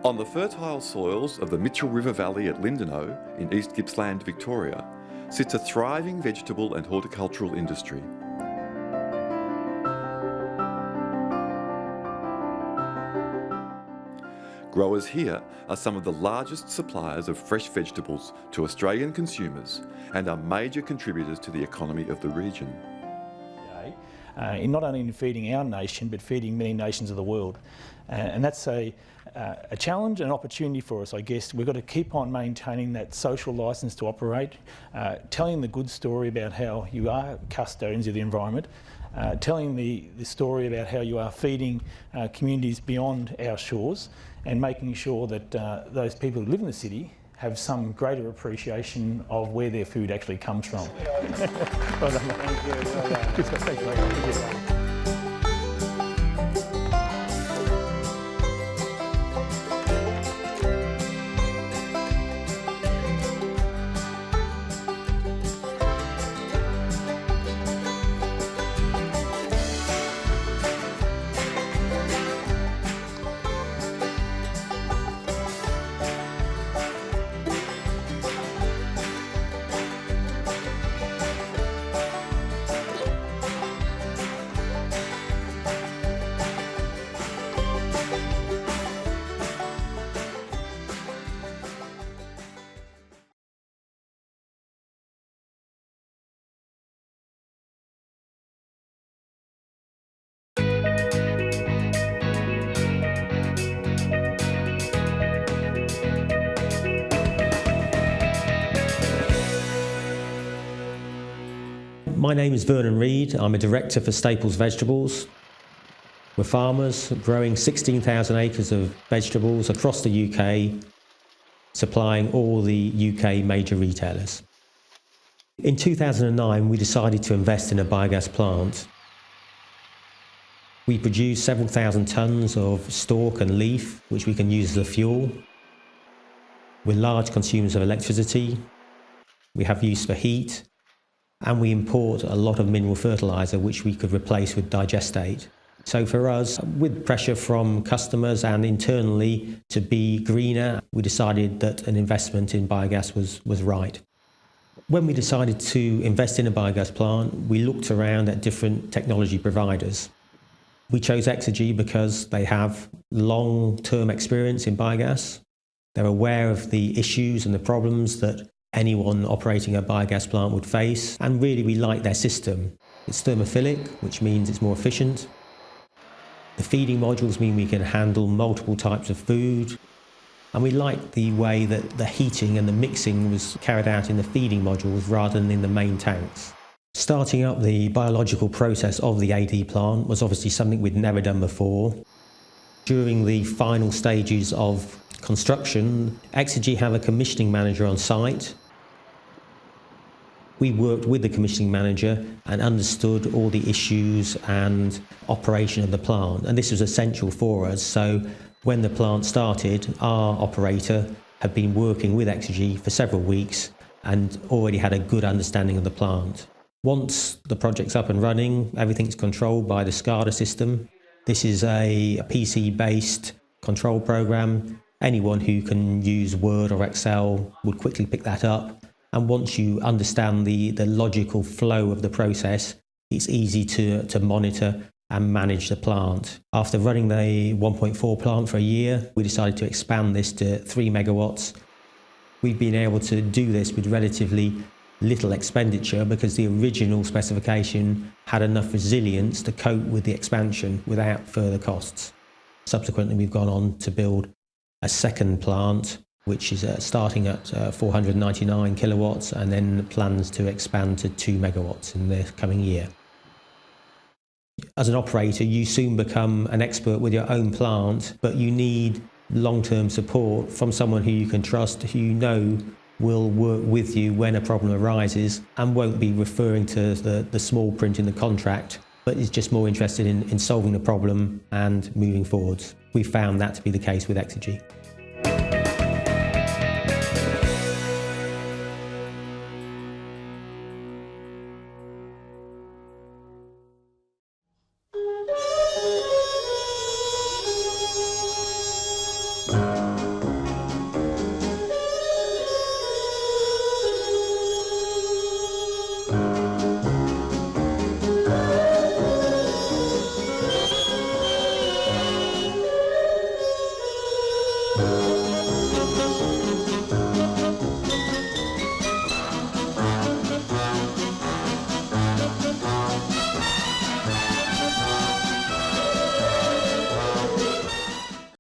On the fertile soils of the Mitchell River Valley at Lindenow in East Gippsland, Victoria, sits a thriving vegetable and horticultural industry. Growers here are some of the largest suppliers of fresh vegetables to Australian consumers and are major contributors to the economy of the region. In not only in feeding our nation, but feeding many nations of the world. And that's a challenge and an opportunity for us, I guess. We've got to keep on maintaining that social licence to operate, telling the good story about how you are custodians of the environment, telling the story about how you are feeding communities beyond our shores, and making sure that those people who live in the city have some greater appreciation of where their food actually comes from. Well done, mate. Thank you. Well done. Good stuff. Thank you, mate. My name is Vernon Reid. I'm a director for Staples Vegetables. We're farmers growing 16,000 acres of vegetables across the UK, supplying all the UK major retailers. In 2009, we decided to invest in a biogas plant. We produce several thousand tonnes of stalk and leaf, which we can use as a fuel. We're large consumers of electricity. We have use for heat. And we import a lot of mineral fertiliser which we could replace with digestate. So for us, with pressure from customers and internally to be greener, we decided that an investment in biogas was right. When we decided to invest in a biogas plant, we looked around at different technology providers. We chose Exergy because they have long-term experience in biogas. They're aware of the issues and the problems that anyone operating a biogas plant would face, and really we like their system. It's thermophilic, which means it's more efficient. The feeding modules mean we can handle multiple types of food, and we like the way that the heating and the mixing was carried out in the feeding modules rather than in the main tanks. Starting up the biological process of the AD plant was obviously something we'd never done before. During the final stages of construction, Exergy have a commissioning manager on site. We worked with the commissioning manager and understood all the issues and operation of the plant, and this was essential for us. So when the plant started, our operator had been working with Exergy for several weeks and already had a good understanding of the plant. Once the project's up and running, everything's controlled by the SCADA system. This is a PC-based control program. Anyone who can use Word or Excel would quickly pick that up. And once you understand the logical flow of the process, it's easy to monitor and manage the plant. After running the 1.4 plant for a year, we decided to expand this to 3 megawatts. We've been able to do this with relatively little expenditure because the original specification had enough resilience to cope with the expansion without further costs. Subsequently, we've gone on to build a second plant, which is starting at 499 kilowatts, and then plans to expand to 2 megawatts in the coming year. As an operator, you soon become an expert with your own plant, but you need long-term support from someone who you can trust, who you know will work with you when a problem arises and won't be referring to the small print in the contract, but is just more interested in solving the problem and moving forwards. We found that to be the case with Exergy.